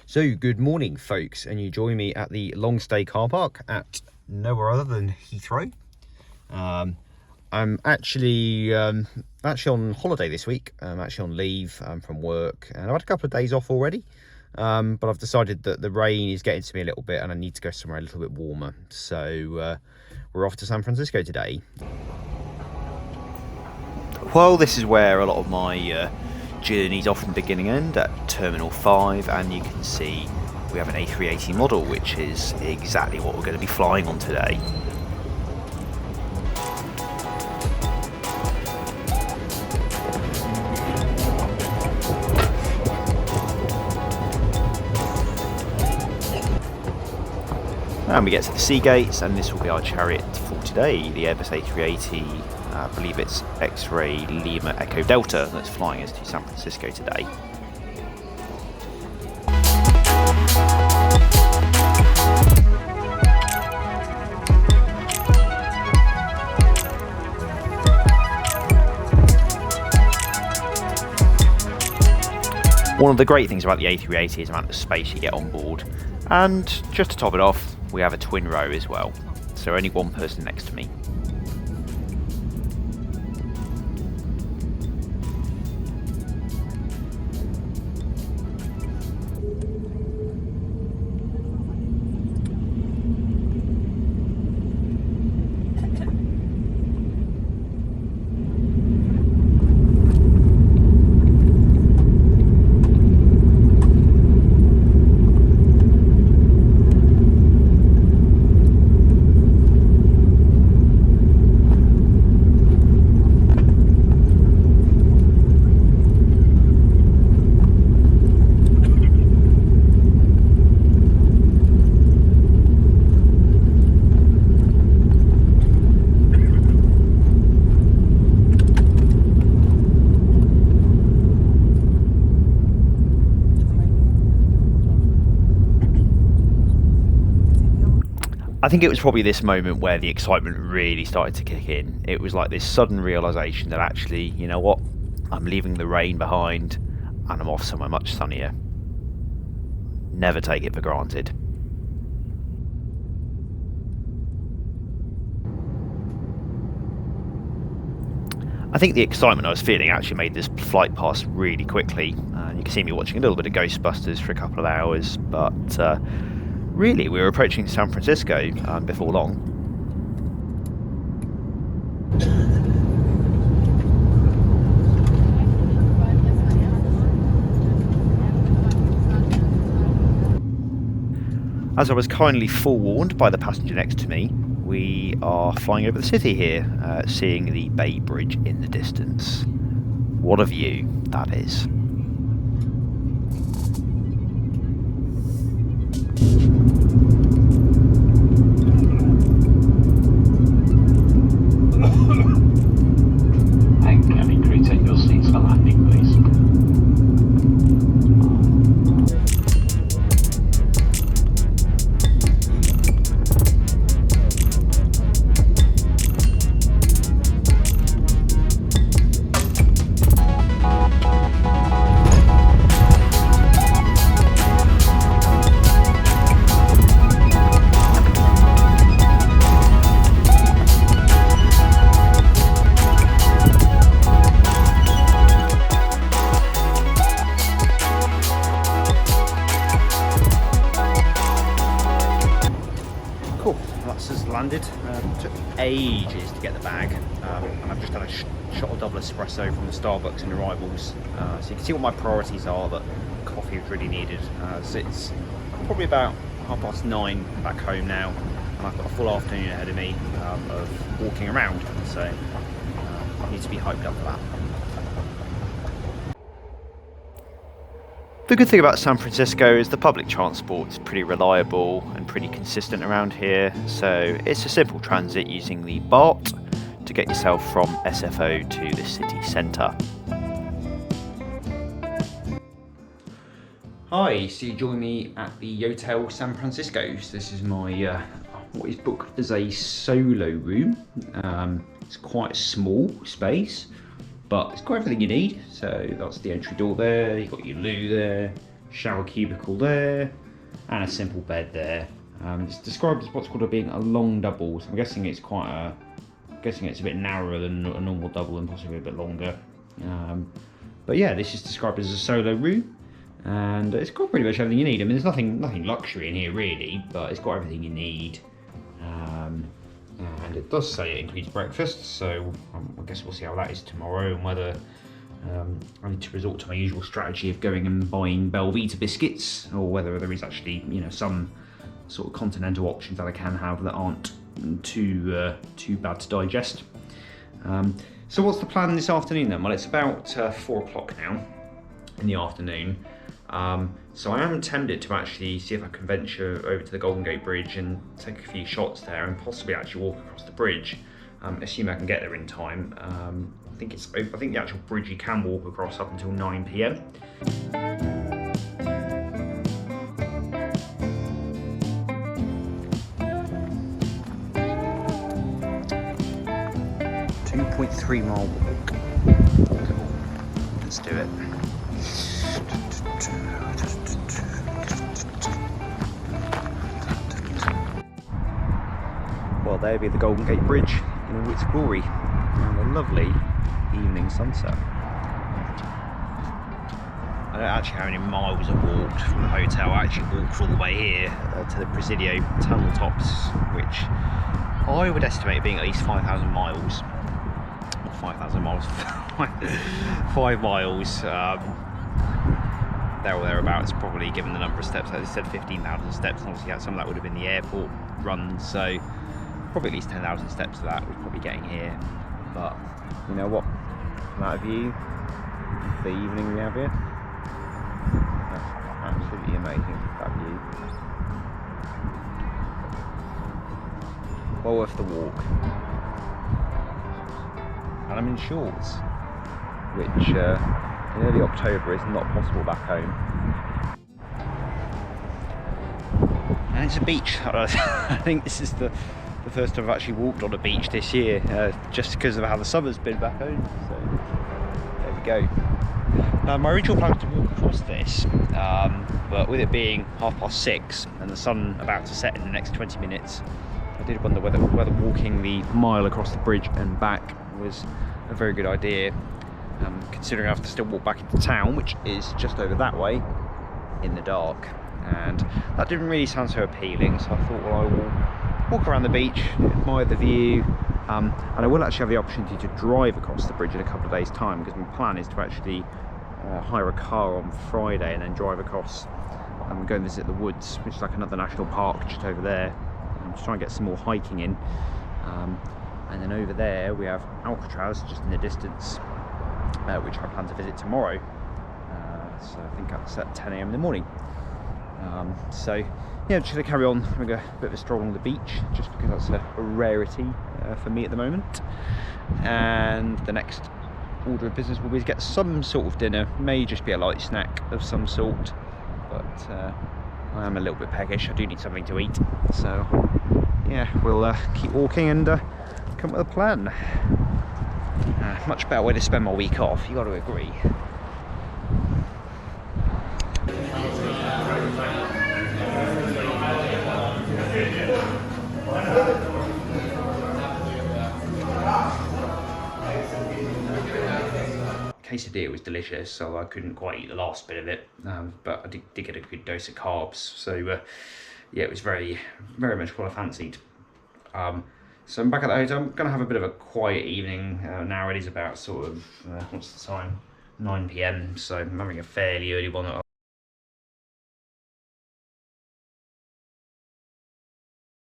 So good morning folks, and you join me at the long stay car park at nowhere other than Heathrow. I'm actually on holiday this week. I'm actually on leave from work, and I've had a couple of days off already, but I've decided that the rain is getting to me a little bit and I need to go somewhere a little bit warmer, so we're off to San Francisco today. Well, this is where a lot of my journeys often begin and end, at Terminal 5, and you can see we have an A380 model, which is exactly what we're going to be flying on today. And we get to the sea gates, and this will be our chariot for today, the Airbus A380. I believe it's X-Ray Lima Echo Delta that's flying us to San Francisco today. One of the great things about the A380 is the amount of space you get on board, and just to top it off, we have a twin row as well, so only one person next to me. I think it was probably this moment where the excitement really started to kick in. It was like this sudden realisation that actually, you know what, I'm leaving the rain behind and I'm off somewhere much sunnier. Never take it for granted. I think the excitement I was feeling actually made this flight pass really quickly. You can see me watching a little bit of Ghostbusters for a couple of hours, but really, we were approaching San Francisco before long. As I was kindly forewarned by the passenger next to me, we are flying over the city here, seeing the Bay Bridge in the distance. What a view that is. Landed. Took ages to get the bag, and I've just had a shot of double espresso from the Starbucks in arrivals, so you can see what my priorities are, that coffee is really needed. So it's probably about 9:30 back home now, and I've got a full afternoon ahead of me of walking around, so I need to be hyped up for that. The good thing about San Francisco is the public transport is pretty reliable and pretty consistent around here, so it's a simple transit using the BART to get yourself from SFO to the city centre. Hi, so you join me at the Yotel San Francisco. So this is my what is booked as a solo room. It's quite a small space, but it's got everything you need. So that's the entry door there, you've got your loo there, shower cubicle there, and a simple bed there. It's described as what's called being a long double, so I'm guessing it's a bit narrower than a normal double and possibly a bit longer. But yeah, this is described as a solo room, and it's got pretty much everything you need. I mean, there's nothing luxury in here really, but it's got everything you need. And it does say it includes breakfast, so I guess we'll see how that is tomorrow, and whether I need to resort to my usual strategy of going and buying Belvita biscuits, or whether there is actually, you know, some sort of continental options that I can have that aren't too bad to digest. So what's the plan this afternoon then? Well, it's about 4 o'clock now in the afternoon. So I am tempted to actually see if I can venture over to the Golden Gate Bridge and take a few shots there, and possibly actually walk across the bridge, assuming I can get there in time. I think the actual bridge you can walk across up until 9 PM. .3-mile walk. Let's do it. Well, there be the Golden Gate Bridge in all its glory, and a lovely evening sunset. I don't actually know how many miles I walked from the hotel. I actually walked all the way here to the Presidio tunnel tops, which I would estimate being at least 5,000 miles. 5,000 miles, 5 miles, there or thereabouts, probably, given the number of steps. They said 15,000 steps, and obviously some of that would have been the airport runs, so probably at least 10,000 steps of that we're probably getting here. But you know what, from that view, the evening we have here, that's absolutely amazing, that view. Well worth the walk. And I'm in shorts, which in early October is not possible back home. And it's a beach. I think this is the first time I've actually walked on a beach this year, just because of how the summer's been back home. So there we go. Now my original plan was to walk across this, but with it being 6:30 and the sun about to set in the next 20 minutes, I did wonder whether walking the mile across the bridge and back was a very good idea, considering I have to still walk back into town, which is just over that way in the dark, and that didn't really sound so appealing. So I thought, well, I will walk around the beach, admire the view, and I will actually have the opportunity to drive across the bridge in a couple of days' time, because my plan is to actually hire a car on Friday and then drive across and go and visit the woods, which is like another national park just over there, and just try and get some more hiking in. And then over there we have Alcatraz just in the distance, which I plan to visit tomorrow. So I think that's at 10 AM in the morning. So yeah, just going to carry on. We're going to go a bit of a stroll along the beach, just because that's a rarity for me at the moment. And the next order of business will be to get some sort of dinner. May just be a light snack of some sort, but I am a little bit peckish. I do need something to eat. So yeah, we'll keep walking and come up with a plan. Much better way to spend my week off, you got to agree. Quesadilla was delicious, so I couldn't quite eat the last bit of it, but I did get a good dose of carbs, so yeah, it was very much what I fancied. So I'm back at the hotel. I'm going to have a bit of a quiet evening. Now it is about sort of, what's the time? 9 PM, so I'm having a fairly early one.